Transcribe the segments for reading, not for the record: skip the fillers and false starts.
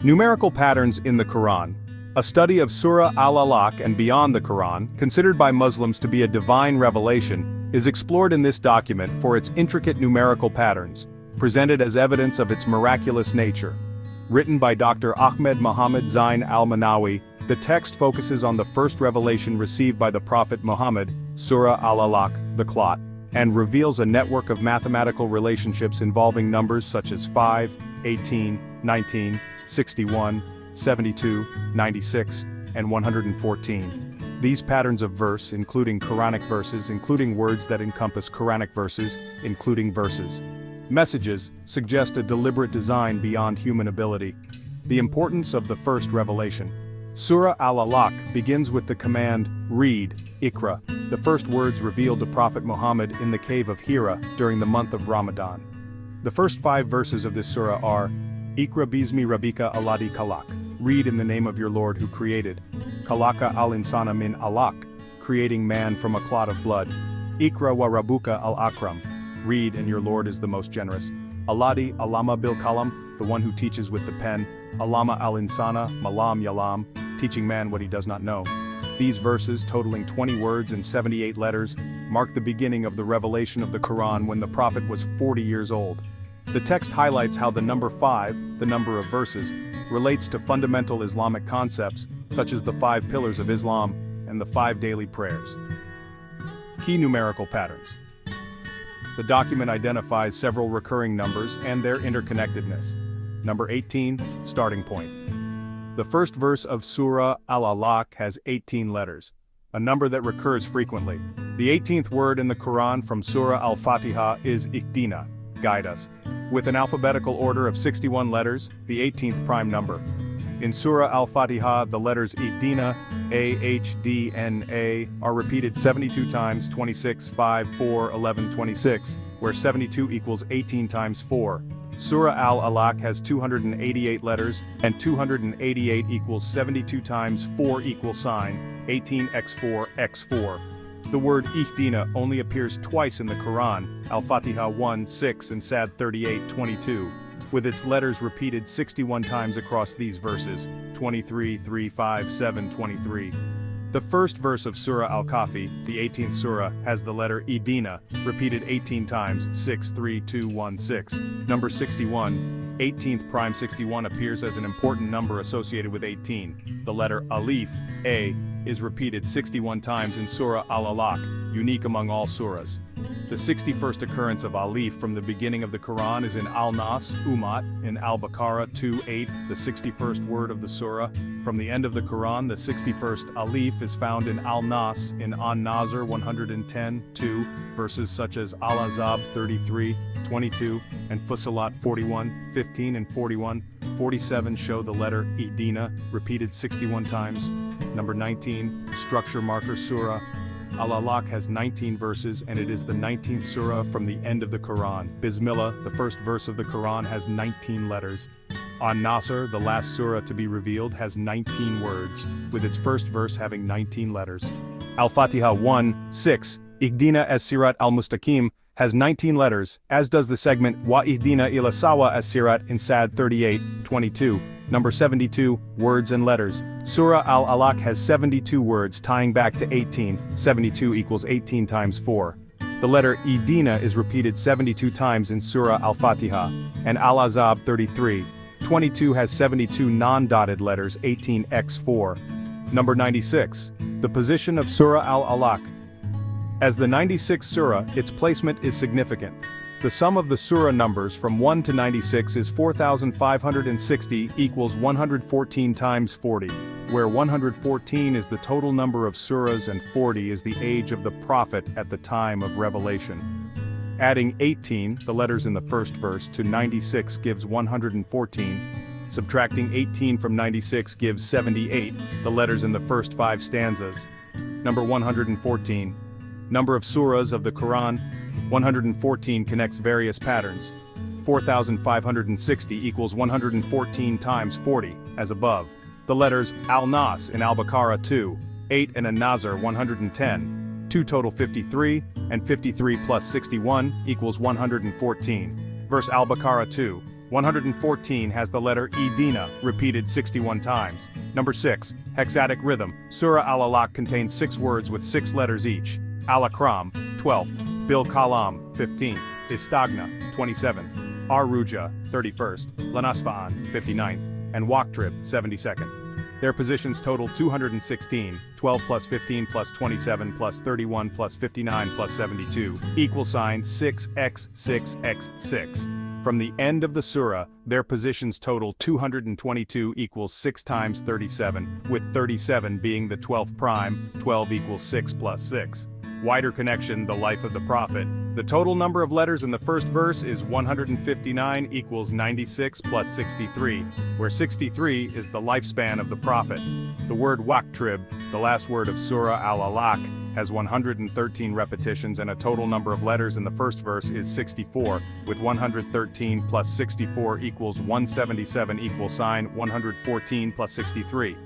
Numerical patterns in the Quran. A study of Surah Al-Alaq and beyond the Quran, considered by Muslims to be a divine revelation, is explored in this document for its intricate numerical patterns, presented as evidence of its miraculous nature. Written by Dr. Ahmed Muhammad Zain al-Manawi, the text focuses on the first revelation received by the Prophet Muhammad, Surah Al-Alaq, the clot, and reveals a network of mathematical relationships involving numbers such as 5, 18, 19, 61, 72, 96, and 114. These patterns of verse, including Quranic verses, including words that encompass Quranic verses, including verses. Messages suggest a deliberate design beyond human ability. The importance of the first revelation. Surah Al-Alaq begins with the command, read, Iqra, the first words revealed to Prophet Muhammad in the cave of Hira during the month of Ramadan. The first 5 verses of this surah are, Iqra bismi rabbika alladhi khalaq, read in the name of your Lord who created. Khalaqa al-insana min alaq, creating man from a clot of blood. Iqra wa rabbuka al-akram, read and your Lord is the most generous. Alladhi alama bil kalam, the one who teaches with the pen. Alama al-insana malam yalam, teaching man what he does not know. These verses, totaling 20 words and 78 letters, mark the beginning of the revelation of the Quran when the Prophet was 40 years old. The text highlights how the number 5, the number of verses, relates to fundamental Islamic concepts, such as the 5 pillars of Islam and the 5 daily prayers. Key numerical patterns. The document identifies several recurring numbers and their interconnectedness. Number 18, starting point. The first verse of Surah Al-Alaq has 18 letters, a number that recurs frequently. The 18th word in the Quran from Surah Al-Fatiha is Ihdina, guide us. With an alphabetical order of 61 letters, the 18th prime number. In Surah Al-Fatiha, the letters Ihdina, A, H, D, N, A, are repeated 72 times, 26, 5, 4, 11, 26, where 72 equals 18 times 4. Surah Al-Alaq has 288 letters, and 288 equals 72 times 4 equal sign, 18x4 x4. The word Ihdina only appears twice in the Quran, Al-Fatiha 1, 6 and Sad 38, 22, with its letters repeated 61 times across these verses, 23, 3, 5, 7, 23. The first verse of Surah Al-Kahfi, the 18th surah, has the letter Ihdina, repeated 18 times, 6, 3, 2, 1, 6. Number 61, 18th prime 61 appears as an important number associated with 18. The letter Alif, A, is repeated 61 times in Surah Al-Alaq, unique among all surahs. The 61st occurrence of Alif from the beginning of the Quran is in Al-Nas, Umat, in Al-Baqarah 2:8, the 61st word of the surah. From the end of the Quran, the 61st Alif is found in Al-Nas, in An-Nazr 110:2, verses such as Al-Azab 33:22, and Fussilat 41:15 and 41:47 show the letter Ihdina, repeated 61 times. Number 19, structure marker Surah Al-Alaq has 19 verses and it is the 19th surah from the end of the Quran. Bismillah, the first verse of the Quran, has 19 letters. An-Nasr, the last surah to be revealed, has 19 words, with its first verse having 19 letters. Al-Fatiha 1:6, Ihdina as-Sirat al-Mustaqim, has 19 letters, as does the segment Wa Ihdina ila Sawa as-Sirat in Sad 38:22. Number 72, words and letters. Surah Al-Alaq has 72 words tying back to 18, 72 equals 18 times 4. The letter Ihdina is repeated 72 times in Surah Al-Fatiha, and Al-Azab 33:22 has 72 non-dotted letters, 18x4. Number 96, the position of Surah Al-Alaq. As the 96th surah, its placement is significant. The sum of the surah numbers from 1 to 96 is 4,560 equals 114 times 40, where 114 is the total number of surahs and 40 is the age of the Prophet at the time of revelation. Adding 18, the letters in the first verse, to 96 gives 114. Subtracting 18 from 96 gives 78, the letters in the first 5 stanzas. Number 114. Number of surahs of the Quran. 114 connects various patterns. 4,560 equals 114 times 40, as above. The letters Al-Nas in Al-Baqarah 2:8 and An-Nazr 110. 2 total 53, and 53 plus 61 equals 114. Verse Al-Baqarah 2. 114 has the letter Edina, repeated 61 times. Number 6, hexatic rhythm. Surah Al-Alaq contains 6 words with 6 letters each. Al-Akram, 12th. Bil Kalam, 15th. Istagna, 27th. Ar-Ruja, 31st. Lanasfa'an, 59th. And Waqtrib, 72nd. Their positions total 216, 12 plus 15 plus 27 plus 31 plus 59 plus 72, equal sign 6x6x6. From the end of the surah, their positions total 222 equals 6 times 37, with 37 being the 12th prime, 12 equals 6 plus 6. Wider connection, the life of the prophet. The total number of letters in the first verse is 159 equals 96 plus 63, where 63 is the lifespan of the prophet. The word Waqtrib, the last word of Surah Al-Alaq, has 113 repetitions, and a total number of letters in the first verse is 64, with 113 plus 64 equals 177 equal sign 114 plus 63.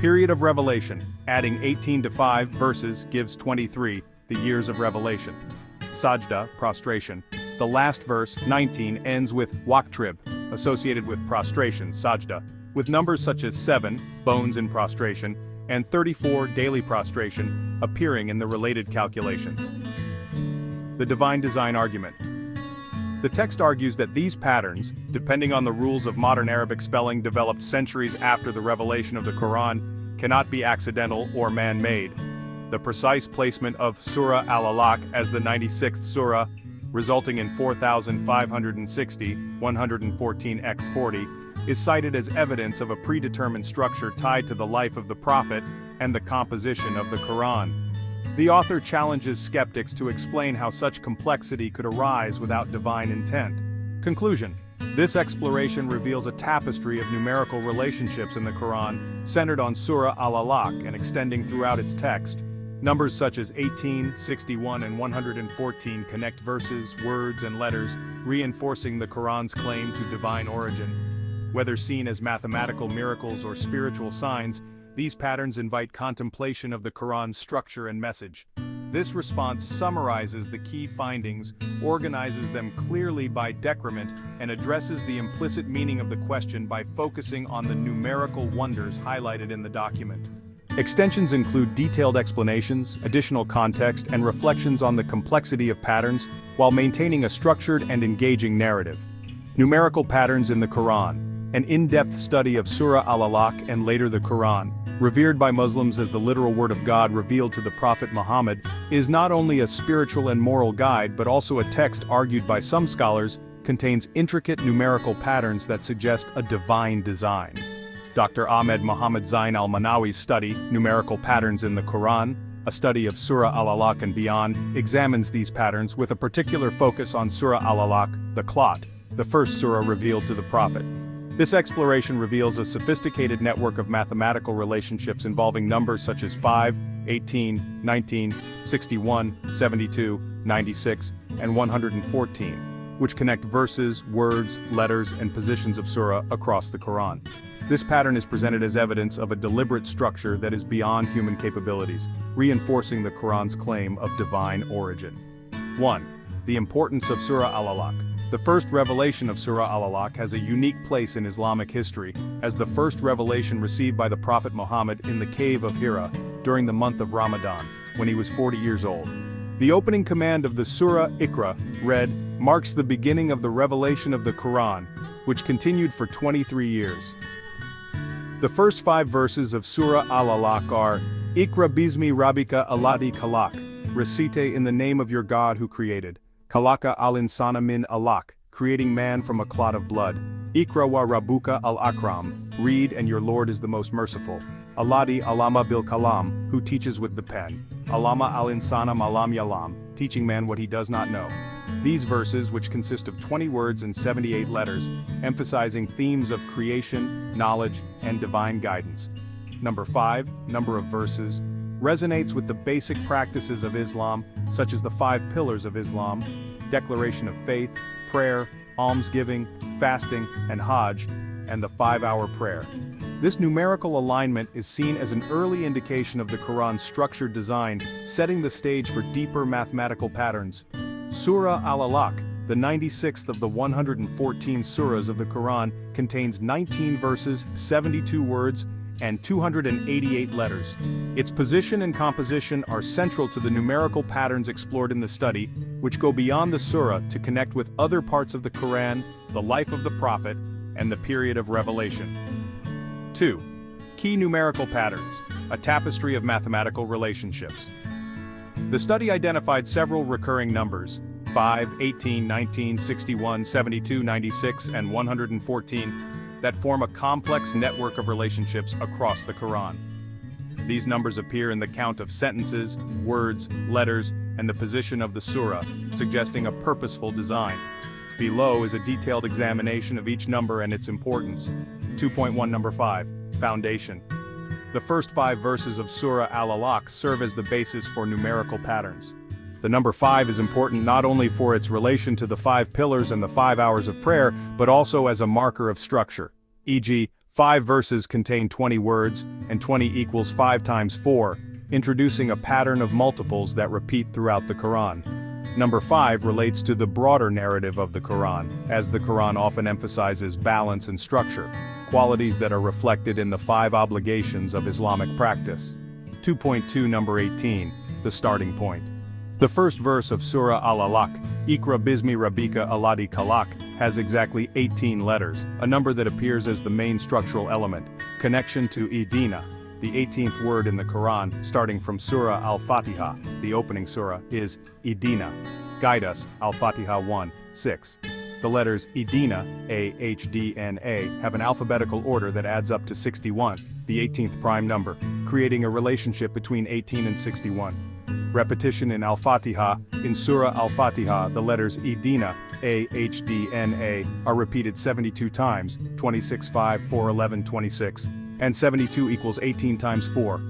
Period of revelation. Adding 18 to 5 verses gives 23, the years of revelation. Sajda, prostration. The last verse, 19, ends with Waqtrib, associated with prostration, sajda, with numbers such as 7, bones in prostration, and 34, daily prostration, appearing in the related calculations. The divine design argument. The text argues that these patterns, depending on the rules of modern Arabic spelling developed centuries after the revelation of the Quran, cannot be accidental or man-made. The precise placement of Surah Al-Alaq as the 96th surah, resulting in 4,560, 114x40, is cited as evidence of a predetermined structure tied to the life of the prophet and the composition of the Quran. The author challenges skeptics to explain how such complexity could arise without divine intent. Conclusion. This exploration reveals a tapestry of numerical relationships in the Quran, centered on Surah Al-Alaq and extending throughout its text. Numbers such as 18, 61, and 114 connect verses, words, and letters, reinforcing the Quran's claim to divine origin. Whether seen as mathematical miracles or spiritual signs, these patterns invite contemplation of the Quran's structure and message. This response summarizes the key findings, organizes them clearly by decrement, and addresses the implicit meaning of the question by focusing on the numerical wonders highlighted in the document. Extensions include detailed explanations, additional context, and reflections on the complexity of patterns, while maintaining a structured and engaging narrative. Numerical patterns in the Quran. An in-depth study of Surah Al-Alaq and later the Quran, revered by Muslims as the literal word of God revealed to the Prophet Muhammad, is not only a spiritual and moral guide but also a text argued by some scholars contains intricate numerical patterns that suggest a divine design. Dr. Ahmed Muhammad Zain al-Manawi's study, Numerical Patterns in the Quran, a study of Surah Al-Alaq and beyond, examines these patterns with a particular focus on Surah Al-Alaq, the Clot, the first surah revealed to the Prophet. This exploration reveals a sophisticated network of mathematical relationships involving numbers such as 5, 18, 19, 61, 72, 96, and 114, which connect verses, words, letters, and positions of surah across the Quran. This pattern is presented as evidence of a deliberate structure that is beyond human capabilities, reinforcing the Quran's claim of divine origin. 1. The importance of Surah Al-Alaq. The first revelation of Surah Al-Alaq has a unique place in Islamic history, as the first revelation received by the Prophet Muhammad in the cave of Hira, during the month of Ramadan, when he was 40 years old. The opening command of the Surah Iqra, read, marks the beginning of the revelation of the Quran, which continued for 23 years. The first 5 verses of Surah Al-Alaq are, Iqra bismi rabbika alladhi khalaq, recite in the name of your God who created. Khalaqa al-insana min alaq, creating man from a clot of blood. Iqra wa rabbuka al-akram, read and your Lord is the most merciful. Alladhi alama bil kalam, who teaches with the pen. Alama al-insana malam yalam, teaching man what he does not know. These verses, which consist of 20 words and 78 letters, emphasizing themes of creation, knowledge, and divine guidance. Number 5, number of verses, resonates with the basic practices of Islam, such as the 5 pillars of Islam, declaration of faith, prayer, almsgiving, fasting, and Hajj, and the 5-hour prayer. This numerical alignment is seen as an early indication of the Quran's structured design, setting the stage for deeper mathematical patterns. Surah Al-Alaq, the 96th of the 114 surahs of the Quran, contains 19 verses, 72 words, and 288 letters. Its position and composition are central to the numerical patterns explored in the study, which go beyond the surah to connect with other parts of the Quran, the life of the Prophet, and the period of revelation. 2. Key numerical patterns, a tapestry of mathematical relationships. The study identified several recurring numbers, 5, 18, 19, 61, 72, 96, and 114, that form a complex network of relationships across the Quran. These numbers appear in the count of sentences, words, letters, and the position of the surah, suggesting a purposeful design. Below is a detailed examination of each number and its importance. 2.1 Number 5, Foundation. The first 5 verses of Surah Al-Alaq serve as the basis for numerical patterns. The number 5 is important not only for its relation to the 5 pillars and the 5 hours of prayer, but also as a marker of structure. E.g., 5 verses contain 20 words, and 20 equals 5 times 4, introducing a pattern of multiples that repeat throughout the Quran. Number 5 relates to the broader narrative of the Quran, as the Quran often emphasizes balance and structure, qualities that are reflected in the 5 obligations of Islamic practice. 2.2 Number 18, the starting point. The first verse of Surah Al-Alaq, Iqra bismi rabbika alladhi khalaq, has exactly 18 letters, a number that appears as the main structural element. Connection to Idina, the 18th word in the Quran, starting from Surah Al-Fatiha, the opening surah, is Idina. Guide us, Al-Fatiha 1:6. The letters Idina, A-H-D-N-A, have an alphabetical order that adds up to 61, the 18th prime number, creating a relationship between 18 and 61. Repetition in Al-Fatiha. In Surah Al-Fatiha, the letters Idina, A-H-D-N-A, are repeated 72 times, 26, 5, 4, 11, 26, and 72 equals 18 times 4.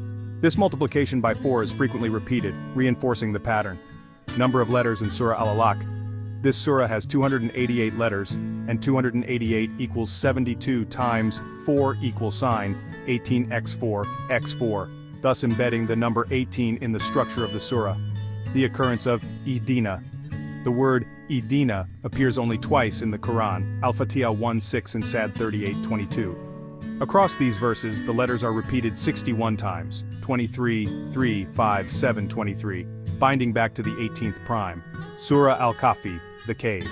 This multiplication by 4 is frequently repeated, reinforcing the pattern. Number of letters in Surah Al-Alaq. This surah has 288 letters, and 288 equals 72 times 4 equals sign, 18x4, x4. Thus embedding the number 18 in the structure of the surah. The occurrence of Idina. The word Idina appears only twice in the Quran, Al-Fatiha 1:6 and Sad 38:22. Across these verses, the letters are repeated 61 times, 23, 3, 5, 7, 23, binding back to the 18th prime. Surah Al-Kahfi, the cave.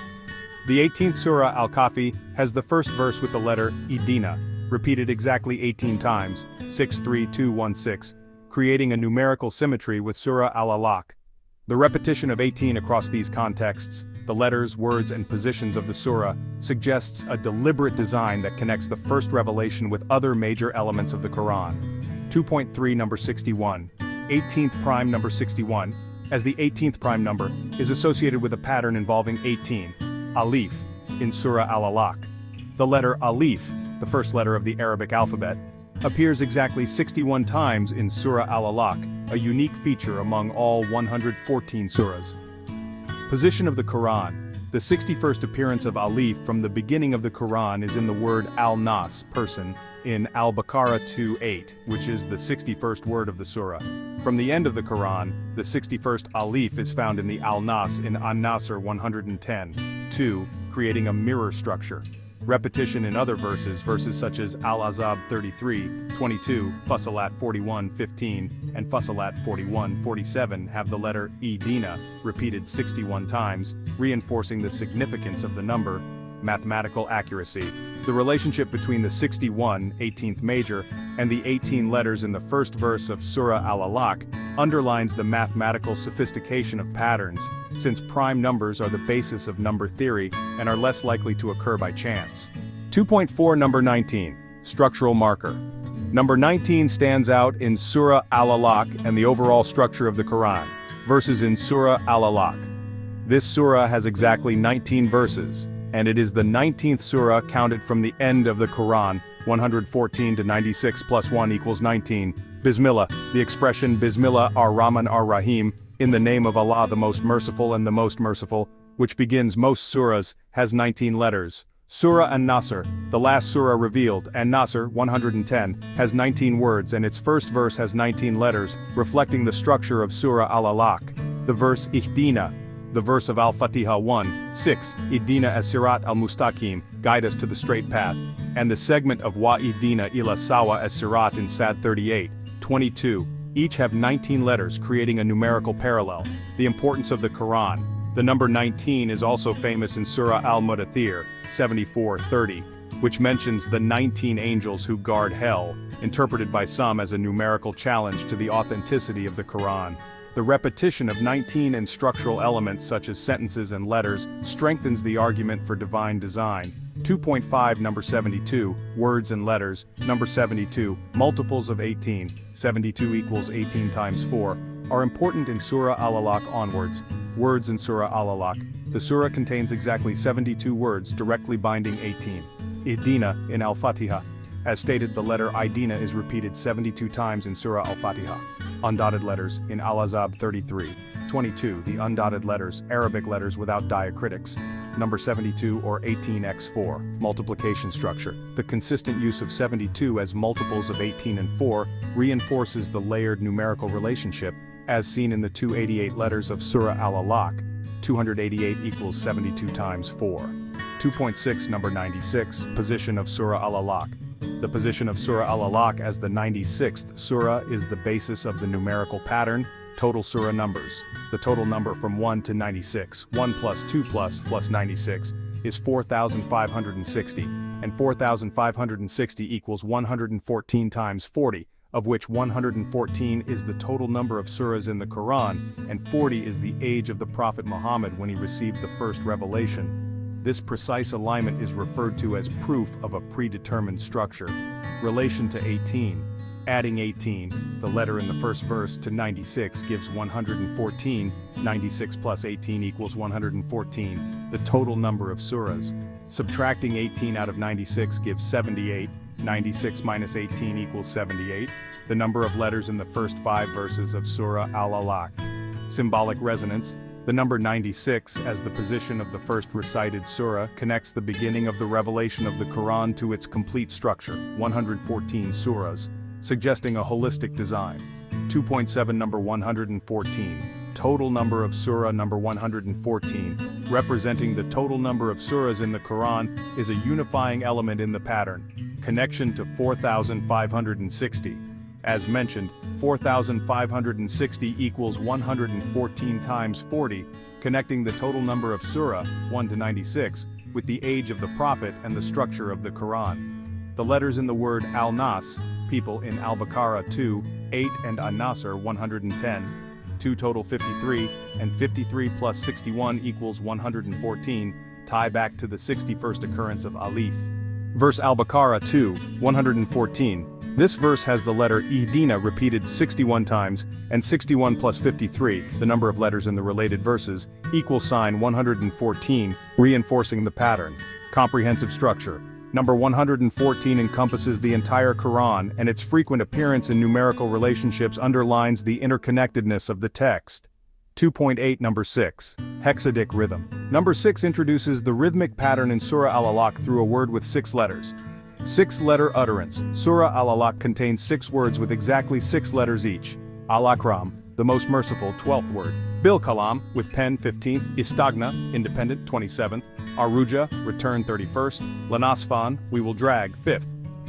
The 18th Surah Al-Kahfi has the first verse with the letter Idina, repeated exactly 18 times, 6, 3, 2, 1, 6. Creating a numerical symmetry with Surah Al-Alaq. The repetition of 18 across these contexts, the letters, words, and positions of the surah, suggests a deliberate design that connects the first revelation with other major elements of the Quran. 2.3 Number 61. 18th prime number 61, as the 18th prime number, is associated with a pattern involving 18, Alif, in Surah Al-Alaq. The letter Alif, the first letter of the Arabic alphabet, appears exactly 61 times in Surah Al-Alaq, a unique feature among all 114 surahs. Position of the Quran. The 61st appearance of Alif from the beginning of the Quran is in the word Al-Nas, person, in Al-Baqarah 2:8, which is the 61st word of the surah. From the end of the Quran, the 61st Alif is found in the Al-Nas in An-Nasr 110:2, creating a mirror structure. Repetition in other verses such as Al-Azab 33:22, Fussilat 41:15, and Fussilat 41:47 have the letter Idina, repeated 61 times, reinforcing the significance of the number. Mathematical accuracy. The relationship between the 61, 18th major, and the 18 letters in the first verse of Surah Al-Alaq underlines the mathematical sophistication of patterns, since prime numbers are the basis of number theory and are less likely to occur by chance. 2.4 Number 19. Structural marker. Number 19 stands out in Surah Al-Alaq and the overall structure of the Quran. Verses in Surah Al-Alaq. This surah has exactly 19 verses, and it is the 19th surah counted from the end of the Quran, 114 to 96 plus 1 equals 19. Bismillah, the expression Bismillah ar-Rahman ar-Rahim, in the name of Allah the most merciful and the most merciful, which begins most surahs, has 19 letters. Surah An-Nasr, the last surah revealed, An-Nasr 110, has 19 words and its first verse has 19 letters, reflecting the structure of Surah Al-Alaq. The verse Ihdina, The verse of Al-Fatiha 1:6, Ihdina as-sirat al-mustaqim, guide us to the straight path, and the segment of Wa ihdina ila sawa as-sirat in Sad 38:22, each have 19 letters creating a numerical parallel. The importance of the Quran. The number 19 is also famous in Surah Al-Mudaththir 74:30, which mentions the 19 angels who guard hell, interpreted by some as a numerical challenge to the authenticity of the Quran. The repetition of 19 and structural elements such as sentences and letters strengthens the argument for divine design. 2.5 Number 72, words and letters. Number 72, multiples of 18, 72 equals 18 times 4, are important in Surah Al-Alaq onwards. Words in Surah Al-Alaq. The surah contains exactly 72 words directly binding 18. Ihdina in Al-Fatiha. As stated, the letter Ihdina is repeated 72 times in Surah Al-Fatiha. Undotted letters in Al-Ahzab 33:22, the undotted letters, Arabic letters without diacritics. Number 72 or 18x4, multiplication structure. The consistent use of 72 as multiples of 18 and 4 reinforces the layered numerical relationship, as seen in the 288 letters of Surah Al-Alaq. 288 equals 72 times 4. 2.6 Number 96, position of Surah Al-Alaq. The position of Surah Al-Alaq as the 96th surah is the basis of the numerical pattern. Total surah numbers. The total number from 1 to 96, 1 plus 2 plus 96, is 4,560, and 4,560 equals 114 times 40, of which 114 is the total number of surahs in the Quran, and 40 is the age of the Prophet Muhammad when he received the first revelation. This precise alignment is referred to as proof of a predetermined structure. Relation to 18. Adding 18, the letter in the first verse, to 96 gives 114, 96 plus 18 equals 114, the total number of surahs. Subtracting 18 out of 96 gives 78, 96 minus 18 equals 78, the number of letters in the first 5 verses of Surah Al-Alaq. Symbolic resonance. The number 96 as the position of the first recited surah connects the beginning of the revelation of the Quran to its complete structure, 114 surahs, suggesting a holistic design. 2.7 Number 114, total number of surah. Number 114, representing the total number of surahs in the Quran, is a unifying element in the pattern. Connection to 4,560. As mentioned, 4,560 equals 114 times 40, connecting the total number of surah, 1 to 96, with the age of the Prophet and the structure of the Quran. The letters in the word Al-Nas, people, in Al-Baqarah 2:8 and An-Nasr 110, 2 total 53, and 53 plus 61 equals 114, tie back to the 61st occurrence of Alif. Verse Al-Baqarah 2:114. This verse has the letter Ihdina repeated 61 times, and 61 plus 53, the number of letters in the related verses, equals sign 114, reinforcing the pattern. Comprehensive structure. Number 114 encompasses the entire Quran, and its frequent appearance in numerical relationships underlines the interconnectedness of the text. 2.8 Number 6. Hexadic rhythm. Number 6 introduces the rhythmic pattern in Surah Al-Alaq through a word with 6 letters. 6-letter utterance. Surah Al-Alaq contains 6 words with exactly 6 letters each. Al-Akram, the most merciful, 12th word. Bil Kalam, with pen, 15th. Istagna, independent, 27th. Aruja, return, 31st. Lanasfan, we will drag, 5th.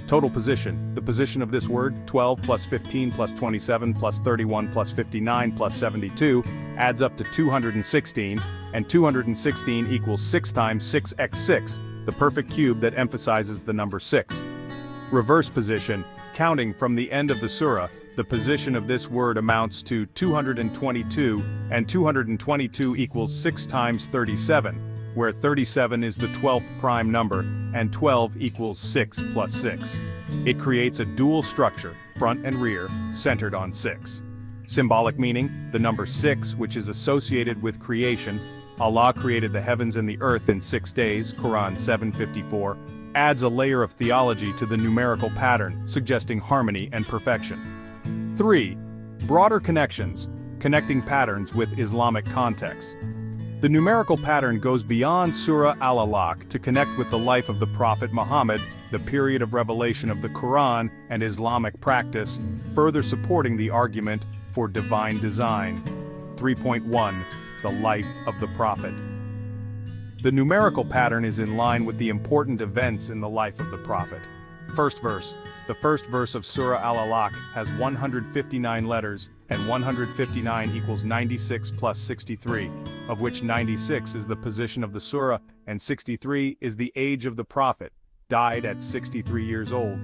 Total position. The position of this word, 12 plus 15 plus 27 plus 31 plus 59 plus 72, adds up to 216, and 216 equals 6 times 6x6, the perfect cube that emphasizes the number 6. Reverse position. Counting from the end of the surah, the position of this word amounts to 222, and 222 equals 6 times 37, where 37 is the 12th prime number, and 12 equals 6 plus 6. It creates a dual structure, front and rear, centered on 6. Symbolic meaning, the number 6, which is associated with creation. Allah created the heavens and the earth in 6 days, Quran 7:54, adds a layer of theology to the numerical pattern, suggesting harmony and perfection. 3. Broader connections, connecting patterns with Islamic contexts. The numerical pattern goes beyond Surah Al-Alaq to connect with the life of the Prophet Muhammad, the period of revelation of the Quran, and Islamic practice, further supporting the argument for divine design. 3.1. the life of the prophet. The numerical pattern is in line with the important events in the life of the prophet. First verse. The first verse of Surah Al-Alaq has 159 letters, and 159 equals 96 plus 63, of which 96 is the position of the surah, and 63 is the age of the prophet, died at 63 years old.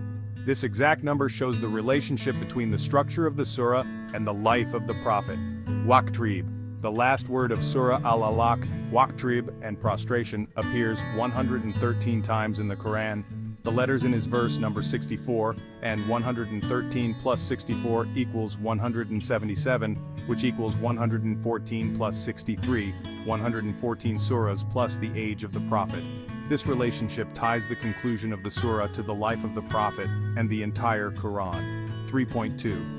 This exact number shows the relationship between the structure of the surah and the life of the prophet. Waqtrib. The last word of Surah Al-Alaq, waqtrib, and prostration, appears 113 times in the Quran. The letters in his verse number 64, and 113 plus 64 equals 177, which equals 114 plus 63, 114 surahs plus the age of the prophet. This relationship ties the conclusion of the surah to the life of the prophet and the entire Quran. 3.2.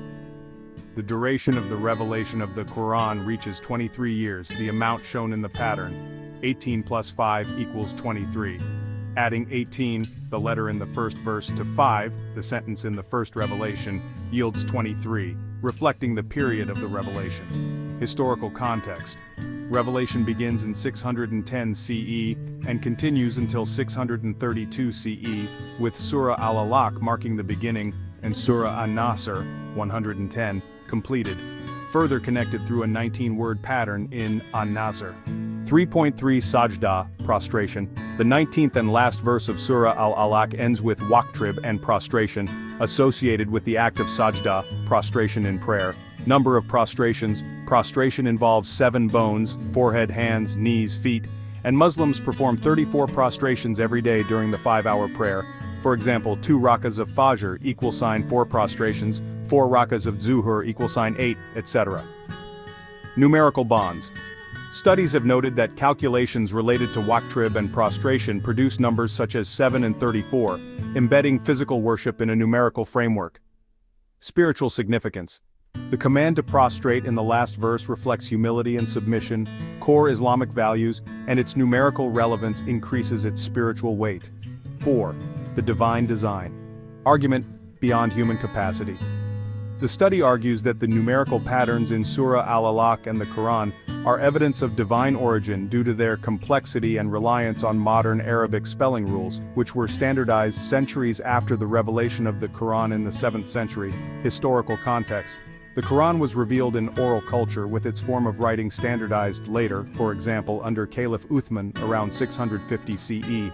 The duration of the revelation of the Quran reaches 23 years, the amount shown in the pattern. 18 plus 5 equals 23. Adding 18, the letter in the first verse, to 5, the sentence in the first revelation, yields 23, reflecting the period of the revelation. Historical context. Revelation begins in 610 CE and continues until 632 CE, with Surah Al-Alaq marking the beginning and Surah An-Nasr, 110, completed, further connected through a 19-word pattern in An-Nasr. 3.3 Sajda, prostration. The 19th and last verse of Surah Al-Alaq ends with waqtrib and prostration, associated with the act of sajda, prostration in prayer. Number of prostrations. Prostration involves 7 bones, forehead, hands, knees, feet, and Muslims perform 34 prostrations every day during the 5-hour prayer. For example, 2 rakas of Fajr equal sign 4 prostrations, 4 rakas of Zuhur equal sign 8, etc. Numerical bonds. Studies have noted that calculations related to waqtrib and prostration produce numbers such as 7 and 34, embedding physical worship in a numerical framework. Spiritual significance. The command to prostrate in the last verse reflects humility and submission, core Islamic values, and its numerical relevance increases its spiritual weight. 4. The divine design. Argument beyond human capacity. The study argues that the numerical patterns in Surah Al-Alaq and the Quran are evidence of divine origin due to their complexity and reliance on modern Arabic spelling rules, which were standardized centuries after the revelation of the Quran in the 7th century. Historical context. The Quran was revealed in oral culture with its form of writing standardized later, for example under Caliph Uthman around 650 CE.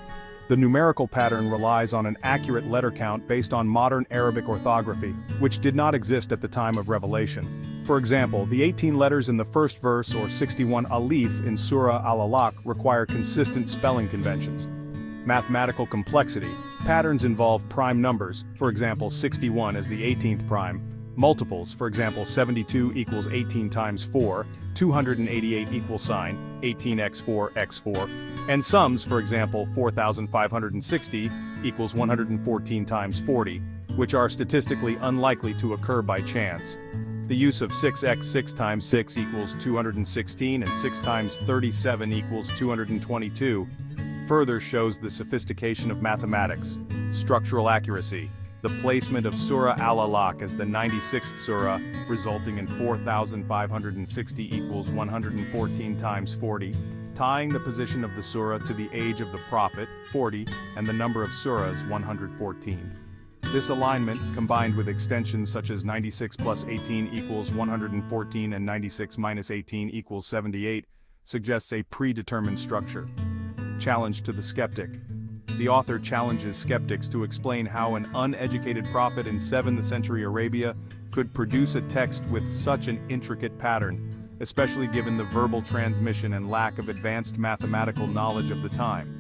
The numerical pattern relies on an accurate letter count based on modern Arabic orthography, which did not exist at the time of revelation. For example, the 18 letters in the first verse or 61 alif in Surah Al-Alaq require consistent spelling conventions. Mathematical complexity. Patterns involve prime numbers, for example 61 as the 18th prime, multiples, for example 72 equals 18 times 4, 288 equal sign, 18x4 x4, and sums, for example 4560 equals 114 times 40, which are statistically unlikely to occur by chance. The use of 6x 6 times 6 equals 216 and 6 times 37 equals 222 further shows the sophistication of mathematics. Structural accuracy. The placement of Surah Al-Alaq as the 96th surah, resulting in 4,560 equals 114 times 40, tying the position of the surah to the age of the prophet, 40, and the number of surahs, 114. This alignment, combined with extensions such as 96 plus 18 equals 114 and 96 minus 18 equals 78, suggests a predetermined structure. Challenge to the skeptic. The author challenges skeptics to explain how an uneducated prophet in 7th century Arabia could produce a text with such an intricate pattern, especially given the verbal transmission and lack of advanced mathematical knowledge of the time.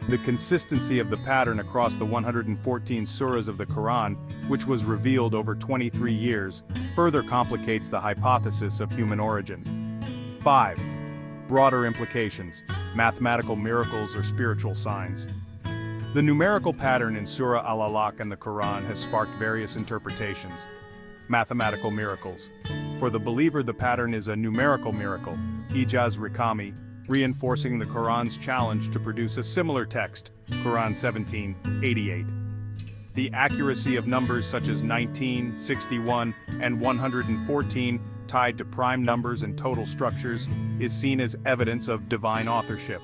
The consistency of the pattern across the 114 surahs of the Quran, which was revealed over 23 years, further complicates the hypothesis of human origin. 5. Broader implications, mathematical miracles or spiritual signs. The numerical pattern in Surah Al-Alaq and the Quran has sparked various interpretations. Mathematical miracles. For the believer, the pattern is a numerical miracle, Ijaz Rikami, reinforcing the Quran's challenge to produce a similar text, Quran 17:88. The accuracy of numbers such as 19, 61, and 114 tied to prime numbers and total structures, is seen as evidence of divine authorship.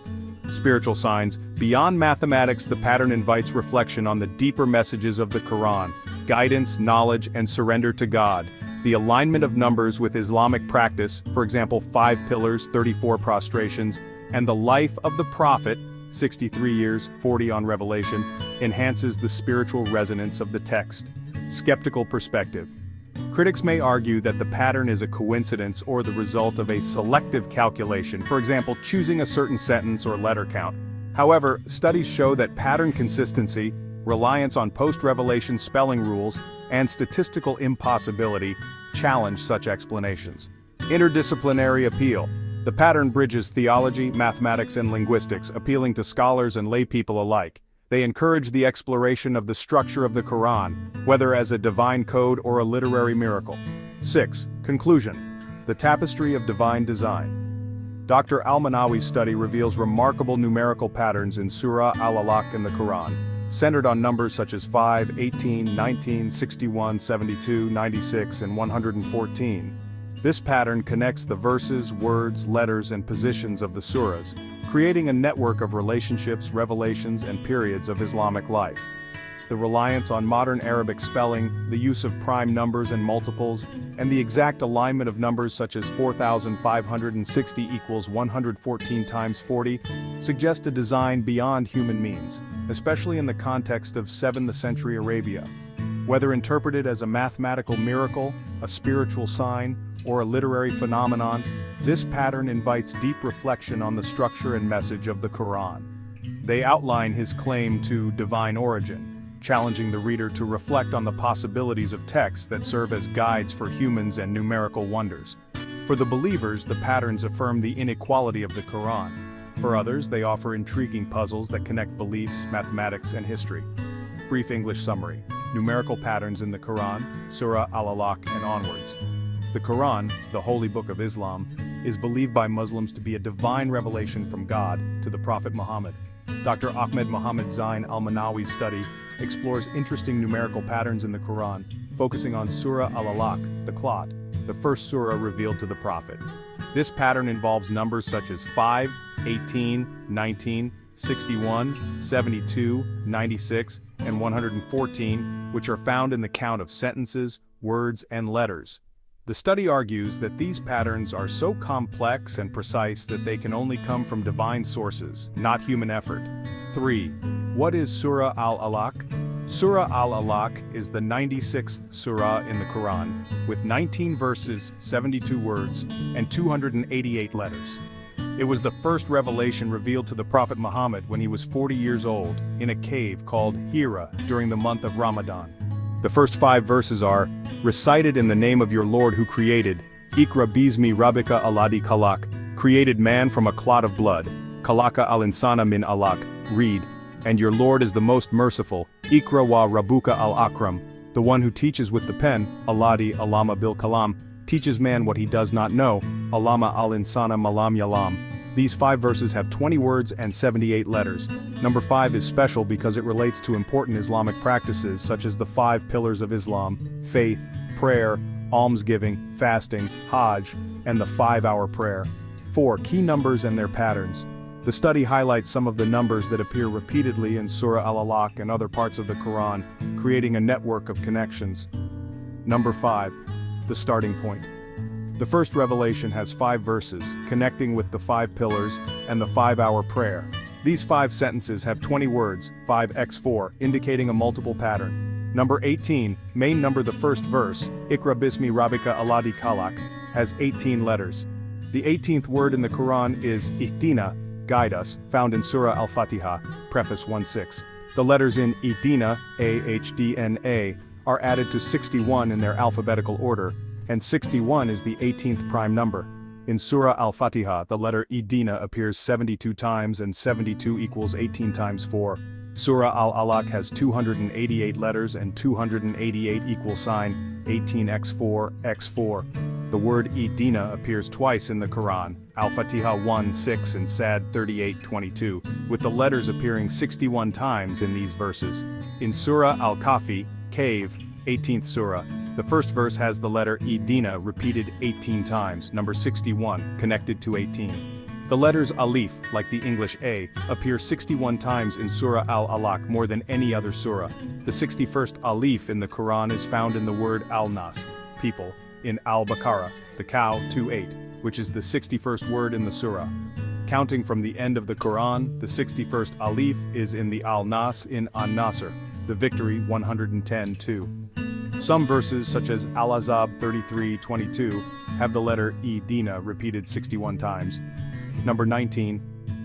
Spiritual signs. Beyond mathematics, the pattern invites reflection on the deeper messages of the Quran: guidance, knowledge, and surrender to God. The alignment of numbers with Islamic practice, for example 5 pillars, 34 prostrations, and the life of the Prophet, 63 years, 40 on Revelation, enhances the spiritual resonance of the text. Skeptical perspective. Critics may argue that the pattern is a coincidence or the result of a selective calculation, for example choosing a certain sentence or letter count. However, studies show that pattern consistency, reliance on post-revelation spelling rules, and statistical impossibility challenge such explanations. Interdisciplinary appeal. The pattern bridges theology, mathematics, and linguistics, appealing to scholars and laypeople alike. They encourage the exploration of the structure of the Quran, whether as a divine code or a literary miracle. 6. Conclusion. The tapestry of divine design. Dr. Al-Manawi's study reveals remarkable numerical patterns in Surah Al-Alaq and the Quran, centered on numbers such as 5, 18, 19, 61, 72, 96, and 114. This pattern connects the verses, words, letters, and positions of the surahs, creating a network of relationships, revelations, and periods of Islamic life. The reliance on modern Arabic spelling, the use of prime numbers and multiples, and the exact alignment of numbers such as 4,560 equals 114 times 40 suggest a design beyond human means, especially in the context of 7th century Arabia. Whether interpreted as a mathematical miracle, a spiritual sign, or a literary phenomenon, this pattern invites deep reflection on the structure and message of the Quran. They outline his claim to divine origin, challenging the reader to reflect on the possibilities of texts that serve as guides for humans and numerical wonders. For the believers, the patterns affirm the inequality of the Quran. For others, they offer intriguing puzzles that connect beliefs, mathematics, and history. Brief English summary. Numerical patterns in the Quran, Surah Al-Alaq and onwards. The Quran, the holy book of Islam, is believed by Muslims to be a divine revelation from God to the Prophet Muhammad. Dr. Ahmed Mohammed Zain Al-Manawi's study explores interesting numerical patterns in the Quran, focusing on Surah Al-Alaq, the clot, the first surah revealed to the Prophet. This pattern involves numbers such as 5, 18, 19, 61, 72, 96, and 114, which are found in the count of sentences, words, and letters. The study argues that these patterns are so complex and precise that they can only come from divine sources, not human effort. 3. What is Surah Al-Alaq? Surah Al-Alaq is the 96th surah in the Quran, with 19 verses, 72 words, and 288 letters. It was the first revelation revealed to the Prophet Muhammad when he was 40 years old, in a cave called Hira during the month of Ramadan. The first 5 verses are, recited in the name of your Lord who created, Ikra bismi rabbika alladhi khalaq, created man from a clot of blood, Khalaqa al-insana min alaq, read, and your Lord is the most merciful, Ikra wa rabbuka al-akram, the one who teaches with the pen, Alladhi alama bil kalam, teaches man what he does not know, Alama al-insana malam yalam. These 5 verses have 20 words and 78 letters. Number 5 is special because it relates to important Islamic practices such as the 5 pillars of Islam, faith, prayer, almsgiving, fasting, Hajj, and the 5-hour prayer. 4. Key numbers and their patterns. The study highlights some of the numbers that appear repeatedly in Surah Al-Alaq and other parts of the Quran, creating a network of connections. Number 5. The starting point. The first revelation has 5 verses, connecting with the 5 pillars and the 5-hour prayer. These 5 sentences have 20 words, 5x4, indicating a multiple pattern. Number 18, main number. The first verse, Ikra bismi rabbika alladhi khalaq, has 18 letters. The 18th word in the Quran is Ihdina, guide us, found in Surah Al-Fatiha, Preface 1:6. The letters in Ihdina, A-H-D-N-A, are added to 61 in their alphabetical order, and 61 is the 18th prime number. In Surah Al-Fatiha, the letter Idina appears 72 times and 72 equals 18 times 4. Surah Al-Alaq has 288 letters and 288 equal sign 18x4, x4. The word Idina appears twice in the Quran, Al-Fatiha 1:6 and Sad 38:22, with the letters appearing 61 times in these verses. In Surah Al-Kahfi, Cave, 18th Surah, The first verse has the letter Idina repeated 18 times, number 61, connected to 18. The letters Alif, like the English A, appear 61 times in Surah Al-Alaq, more than any other surah. The 61st Alif in the Quran is found in the word Al-Nas, people, in Al-Baqarah, the cow 2:8, which is the 61st word in the surah. Counting from the end of the Quran, the 61st Alif is in the Al-Nas in An-Nasr, the victory 110:2. Some verses, such as Al-Azab 33:22, have the letter Idina repeated 61 times. Number 19.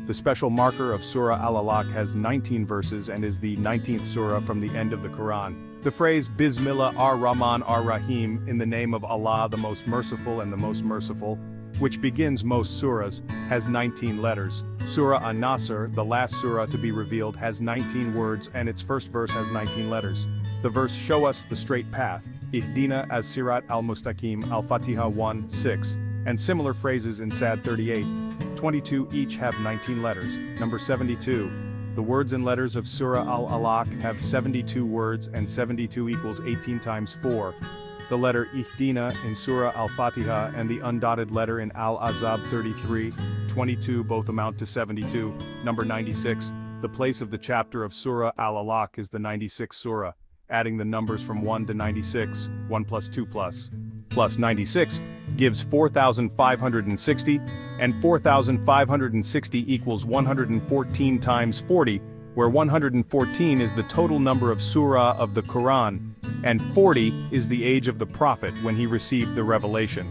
The special marker of Surah Al-Alaq has 19 verses and is the 19th surah from the end of the Quran. The phrase Bismillah ar-Rahman ar-Rahim, in the name of Allah the most merciful and the most merciful, which begins most surahs, has 19 letters. Surah An-Nasr, the last surah to be revealed, has 19 words and its first verse has 19 letters. The verse Show Us the Straight Path, Ihdina as-Sirat al-Mustaqim, Al-Fatiha 1:6, and similar phrases in Sad 38:22 each have 19 letters. Number 72. The words and letters of Surah Al-Alaq have 72 words and 72 equals 18 times 4. The letter Ihdina in Surah Al-Fatiha and the undotted letter in Al-Azab 33:22 both amount to 72. Number 96. The place of the chapter of Surah Al-Alaq is the 96th surah. Adding the numbers from 1 to 96, 1 plus 2 plus 96, gives 4,560, and 4,560 equals 114 times 40, where 114 is the total number of surah of the Quran, and 40 is the age of the Prophet when he received the revelation.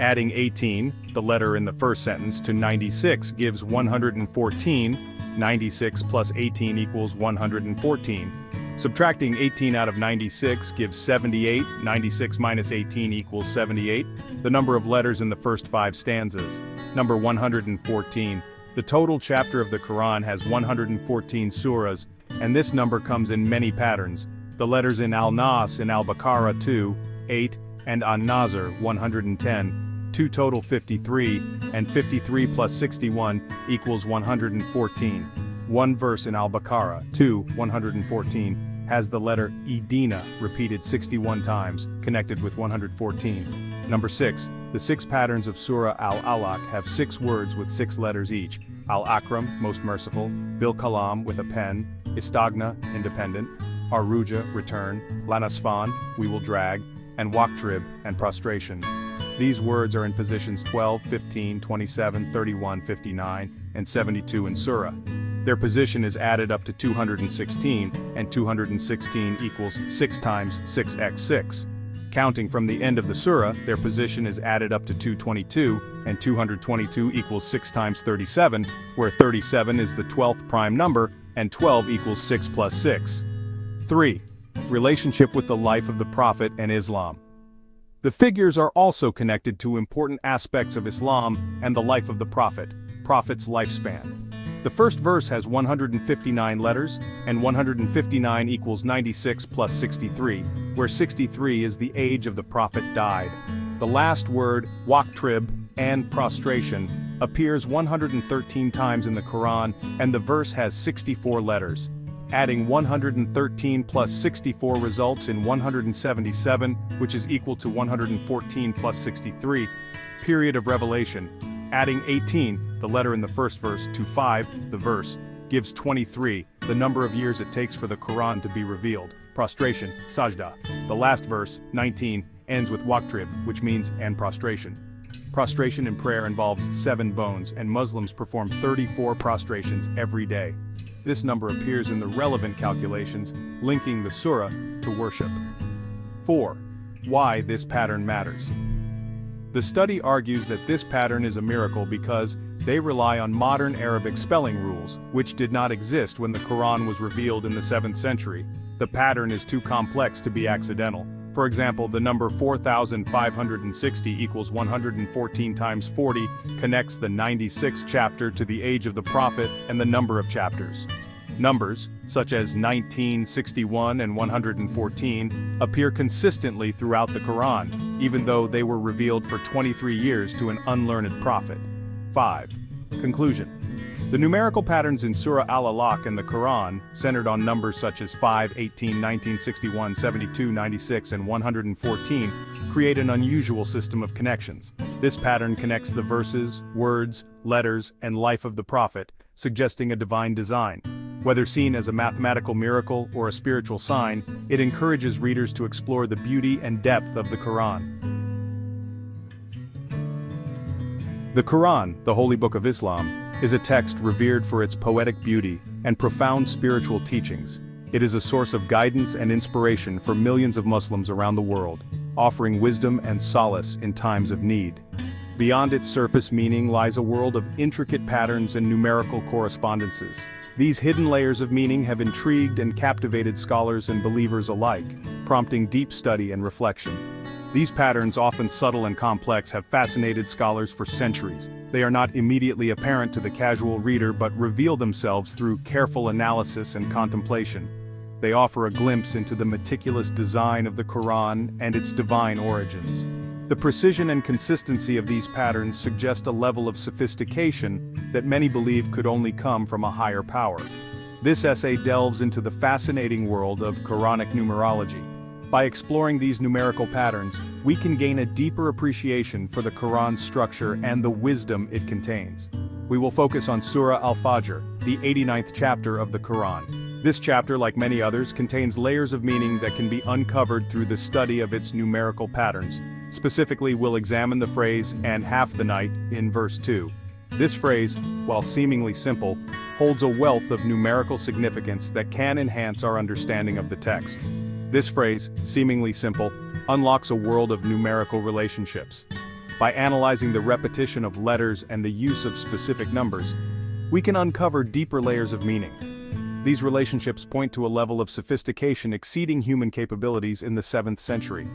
Adding 18, the letter in the first sentence, to 96 gives 114, 96 plus 18 equals 114. Subtracting 18 out of 96 gives 78, 96 minus 18 equals 78, the number of letters in the first 5 stanzas. Number 114. The total chapter of the Quran has 114 surahs, and this number comes in many patterns. The letters in Al-Nas in Al-Baqarah 2:8, and An-Nasr 110, 2 total 53, and 53 plus 61 equals 114. One verse in Al-Baqarah 2:114 has the letter Idina repeated 61 times, connected with 114. Number 6. The 6 patterns of Surah Al-Alaq have 6 words with 6 letters each. Al-Akram, most merciful, Bil Kalam, with a pen, Istagna, independent, Aruja, return, Lanasfan, we will drag, and Waqtrib, and prostration. These words are in positions 12, 15, 27, 31, 59, and 72 in Surah. Their position is added up to 216, and 216 equals 6 times 6x6. Counting from the end of the surah, their position is added up to 222, and 222 equals 6 times 37, where 37 is the 12th prime number, and 12 equals 6 plus 6. 3. Relationship with the life of the Prophet and Islam. The figures are also connected to important aspects of Islam and the life of the Prophet's lifespan. The first verse has 159 letters, and 159 equals 96 plus 63, where 63 is the age of the Prophet died. The last word, Waqtrib, and prostration, appears 113 times in the Quran, and the verse has 64 letters. Adding 113 plus 64 results in 177, which is equal to 114 plus 63. Period of revelation. Adding 18, the letter in the first verse, to 5, the verse, gives 23, the number of years it takes for the Quran to be revealed. Prostration, sajda. The last verse, 19, ends with waqtrib, which means and prostration. Prostration in prayer involves 7 bones, and Muslims perform 34 prostrations every day. This number appears in the relevant calculations, linking the surah to worship. 4. Why this pattern matters. The study argues that this pattern is a miracle because they rely on modern Arabic spelling rules, which did not exist when the Quran was revealed in the 7th century. The pattern is too complex to be accidental. For example, the number 4,560 equals 114 times 40 connects the 96th chapter to the age of the Prophet and the number of chapters. Numbers, such as 19, 61, and 114, appear consistently throughout the Quran, even though they were revealed for 23 years to an unlearned prophet. 5. Conclusion. The numerical patterns in Surah Al-Alaq and the Quran, centered on numbers such as 5, 18, 19, 61, 72, 96, and 114, create an unusual system of connections. This pattern connects the verses, words, letters, and life of the Prophet, suggesting a divine design. Whether seen as a mathematical miracle or a spiritual sign, it encourages readers to explore the beauty and depth of the Quran. The Quran, the Holy Book of Islam, is a text revered for its poetic beauty and profound spiritual teachings. It is a source of guidance and inspiration for millions of Muslims around the world, offering wisdom and solace in times of need. Beyond its surface meaning lies a world of intricate patterns and numerical correspondences. These hidden layers of meaning have intrigued and captivated scholars and believers alike, prompting deep study and reflection. These patterns, often subtle and complex, have fascinated scholars for centuries. They are not immediately apparent to the casual reader but reveal themselves through careful analysis and contemplation. They offer a glimpse into the meticulous design of the Quran and its divine origins. The precision and consistency of these patterns suggest a level of sophistication that many believe could only come from a higher power. This essay delves into the fascinating world of Quranic numerology. By exploring these numerical patterns, we can gain a deeper appreciation for the Quran's structure and the wisdom it contains. We will focus on Surah Al-Fajr, the 89th chapter of the Quran. This chapter, like many others, contains layers of meaning that can be uncovered through the study of its numerical patterns. Specifically, we'll examine the phrase, "and half the night," in verse 2. This phrase, while seemingly simple, holds a wealth of numerical significance that can enhance our understanding of the text. This phrase, seemingly simple, unlocks a world of numerical relationships. By analyzing the repetition of letters and the use of specific numbers, we can uncover deeper layers of meaning. These relationships point to a level of sophistication exceeding human capabilities in the 7th century.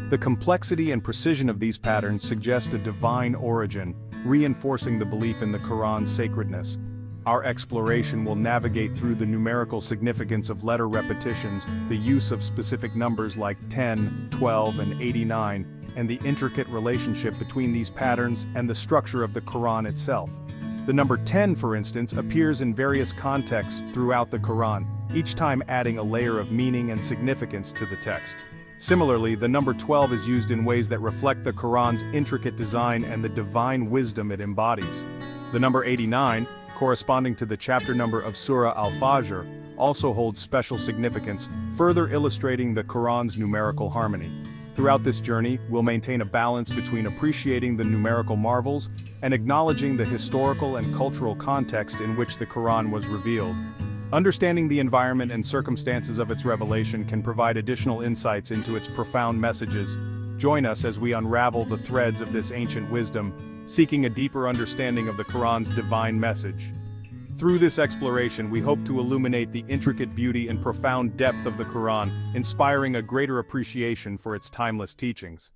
The complexity and precision of these patterns suggest a divine origin, reinforcing the belief in the Quran's sacredness. Our exploration will navigate through the numerical significance of letter repetitions, the use of specific numbers like 10, 12, and 89, and the intricate relationship between these patterns and the structure of the Quran itself. The number 10, for instance, appears in various contexts throughout the Quran, each time adding a layer of meaning and significance to the text. Similarly, the number 12 is used in ways that reflect the Quran's intricate design and the divine wisdom it embodies. The number 89, corresponding to the chapter number of Surah Al-Fajr, also holds special significance, further illustrating the Quran's numerical harmony. Throughout this journey, we'll maintain a balance between appreciating the numerical marvels and acknowledging the historical and cultural context in which the Quran was revealed. Understanding the environment and circumstances of its revelation can provide additional insights into its profound messages. Join us as we unravel the threads of this ancient wisdom, seeking a deeper understanding of the Quran's divine message. Through this exploration, we hope to illuminate the intricate beauty and profound depth of the Quran, inspiring a greater appreciation for its timeless teachings.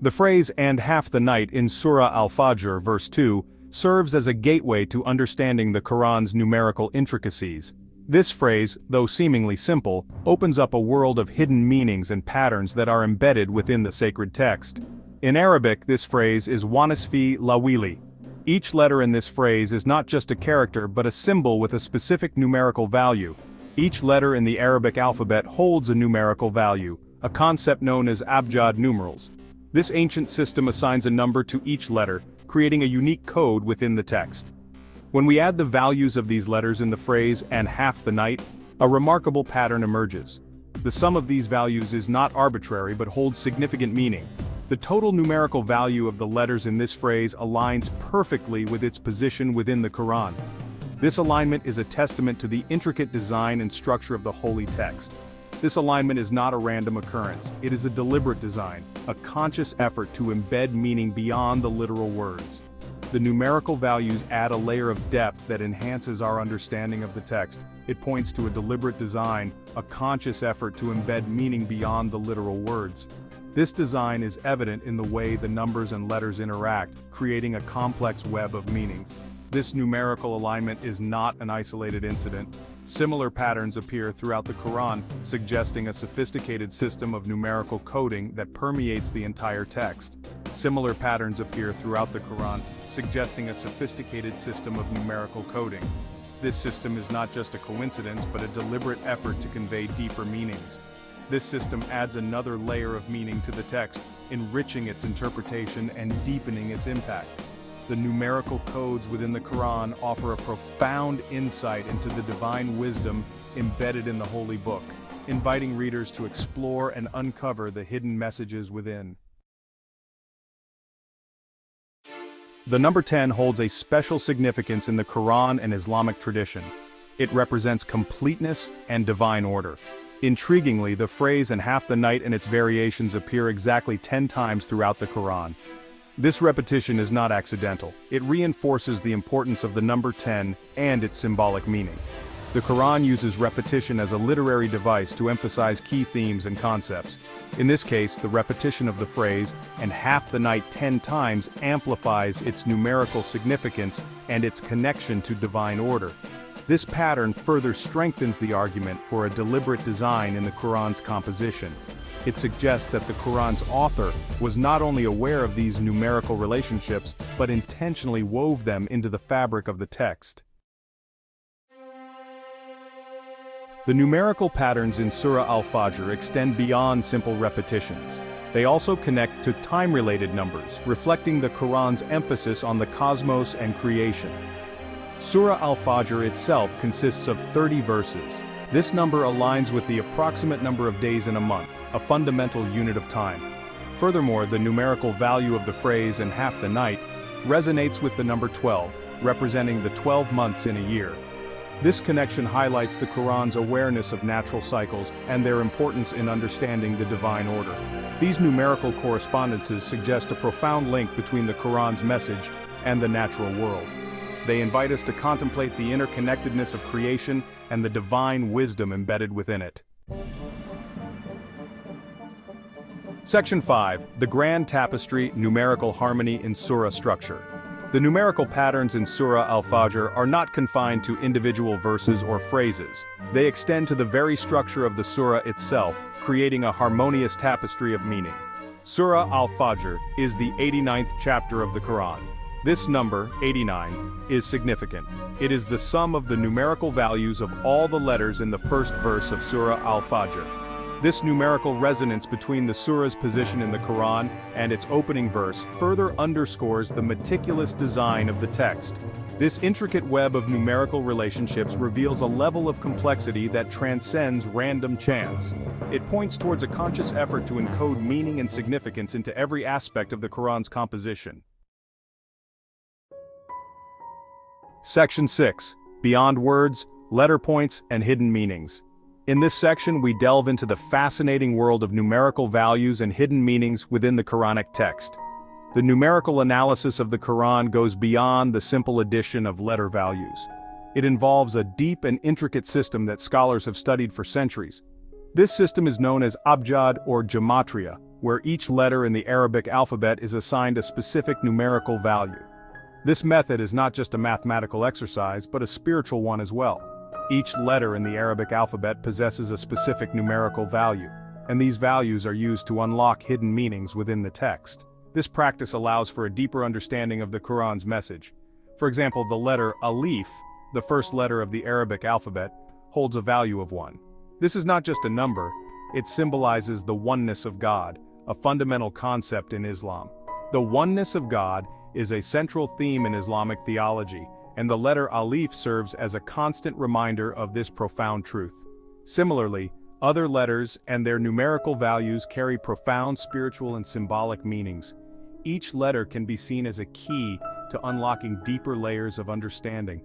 The phrase, "and half the night," in Surah Al-Fajr, verse 2, serves as a gateway to understanding the Quran's numerical intricacies. This phrase, though seemingly simple, opens up a world of hidden meanings and patterns that are embedded within the sacred text. In Arabic, this phrase is wanisfi lawili. Each letter in this phrase is not just a character but a symbol with a specific numerical value. Each letter in the Arabic alphabet holds a numerical value, a concept known as abjad numerals. This ancient system assigns a number to each letter, creating a unique code within the text. When we add the values of these letters in the phrase, "and half the night," a remarkable pattern emerges. The sum of these values is not arbitrary but holds significant meaning. The total numerical value of the letters in this phrase aligns perfectly with its position within the Quran. This alignment is a testament to the intricate design and structure of the holy text. This alignment is not a random occurrence, it is a deliberate design, a conscious effort to embed meaning beyond the literal words. The numerical values add a layer of depth that enhances our understanding of the text. It points to a deliberate design, a conscious effort to embed meaning beyond the literal words. This design is evident in the way the numbers and letters interact, creating a complex web of meanings. This numerical alignment is not an isolated incident. Similar patterns appear throughout the Quran, suggesting a sophisticated system of numerical coding that permeates the entire text. Similar patterns appear throughout the Quran, suggesting a sophisticated system of numerical coding. This system is not just a coincidence but a deliberate effort to convey deeper meanings. This system adds another layer of meaning to the text, enriching its interpretation and deepening its impact. The numerical codes within the Quran offer a profound insight into the divine wisdom embedded in the Holy Book, inviting readers to explore and uncover the hidden messages within. The number 10 holds a special significance in the Quran and Islamic tradition. It represents completeness and divine order. Intriguingly, the phrase "and half the night" and its variations appear exactly 10 times throughout the Quran. This repetition is not accidental. It reinforces the importance of the number 10 and its symbolic meaning. The Quran uses repetition as a literary device to emphasize key themes and concepts. In this case, the repetition of the phrase "and half the night" 10 times amplifies its numerical significance and its connection to divine order. This pattern further strengthens the argument for a deliberate design in the Quran's composition. It suggests that the Quran's author was not only aware of these numerical relationships, but intentionally wove them into the fabric of the text. The numerical patterns in Surah Al-Fajr extend beyond simple repetitions. They also connect to time-related numbers, reflecting the Quran's emphasis on the cosmos and creation. Surah Al-Fajr itself consists of 30 verses. This number aligns with the approximate number of days in a month, a fundamental unit of time. Furthermore, the numerical value of the phrase "and half the night" resonates with the number 12, representing the 12 months in a year. This connection highlights the Quran's awareness of natural cycles and their importance in understanding the divine order. These numerical correspondences suggest a profound link between the Quran's message and the natural world. They invite us to contemplate the interconnectedness of creation and the divine wisdom embedded within it. Section 5. The Grand Tapestry, Numerical Harmony in Surah Structure. The numerical patterns in Surah Al-Fajr are not confined to individual verses or phrases. They extend to the very structure of the surah itself, creating a harmonious tapestry of meaning. Surah Al-Fajr is the 89th chapter of the Quran. This number, 89, is significant. It is the sum of the numerical values of all the letters in the first verse of Surah Al-Fajr. This numerical resonance between the surah's position in the Quran and its opening verse further underscores the meticulous design of the text. This intricate web of numerical relationships reveals a level of complexity that transcends random chance. It points towards a conscious effort to encode meaning and significance into every aspect of the Quran's composition. Section 6. Beyond Words, Letter Points, and Hidden Meanings. In this section we delve into the fascinating world of numerical values and hidden meanings within the Quranic text. The numerical analysis of the Quran goes beyond the simple addition of letter values. It involves a deep and intricate system that scholars have studied for centuries. This system is known as abjad or gematria, where each letter in the Arabic alphabet is assigned a specific numerical value. This method is not just a mathematical exercise, but a spiritual one as well. Each letter in the Arabic alphabet possesses a specific numerical value, and these values are used to unlock hidden meanings within the text. This practice allows for a deeper understanding of the Quran's message. For example, the letter Alif, the first letter of the Arabic alphabet, holds a value of 1. This is not just a number, it symbolizes the oneness of God, a fundamental concept in Islam. The oneness of God is a central theme in Islamic theology, and the letter Alif serves as a constant reminder of this profound truth. Similarly, other letters and their numerical values carry profound spiritual and symbolic meanings. Each letter can be seen as a key to unlocking deeper layers of understanding.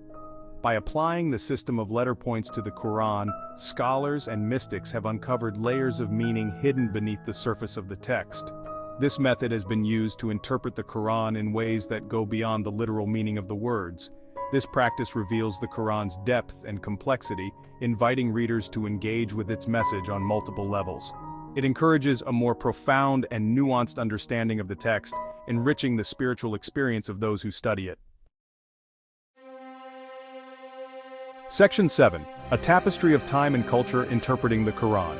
By applying the system of letter points to the Quran, scholars and mystics have uncovered layers of meaning hidden beneath the surface of the text. This method has been used to interpret the Quran in ways that go beyond the literal meaning of the words. This practice reveals the Quran's depth and complexity, inviting readers to engage with its message on multiple levels. It encourages a more profound and nuanced understanding of the text, enriching the spiritual experience of those who study it. Section 7. A tapestry of time and culture interpreting the Quran.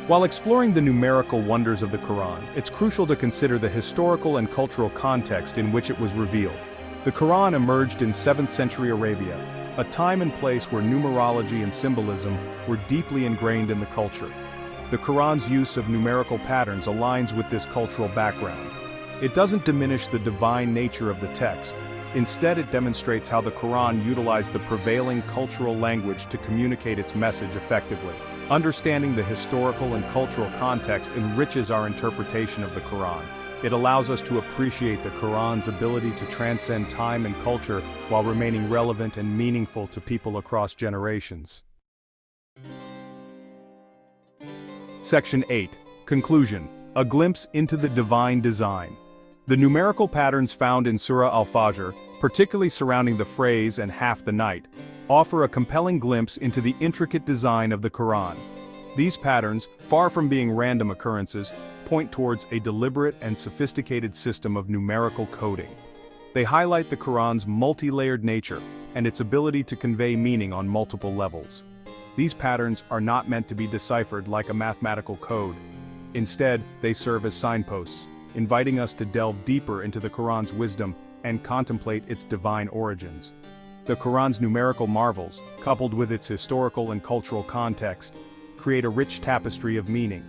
While exploring the numerical wonders of the Quran, it's crucial to consider the historical and cultural context in which it was revealed. The Quran emerged in 7th century Arabia, a time and place where numerology and symbolism were deeply ingrained in the culture. The Quran's use of numerical patterns aligns with this cultural background. It doesn't diminish the divine nature of the text. Instead, it demonstrates how the Quran utilized the prevailing cultural language to communicate its message effectively. Understanding the historical and cultural context enriches our interpretation of the Quran. It allows us to appreciate the Quran's ability to transcend time and culture while remaining relevant and meaningful to people across generations. Section 8. Conclusion. A glimpse into the divine design. The numerical patterns found in Surah Al-Fajr, particularly surrounding the phrase "and half the night," offer a compelling glimpse into the intricate design of the Quran. These patterns, far from being random occurrences, point towards a deliberate and sophisticated system of numerical coding. They highlight the Quran's multi-layered nature and its ability to convey meaning on multiple levels. These patterns are not meant to be deciphered like a mathematical code. Instead, they serve as signposts, inviting us to delve deeper into the Quran's wisdom and contemplate its divine origins. The Quran's numerical marvels, coupled with its historical and cultural context, create a rich tapestry of meaning.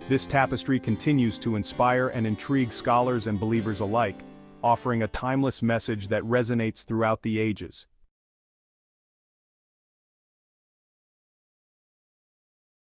This tapestry continues to inspire and intrigue scholars and believers alike, offering a timeless message that resonates throughout the ages.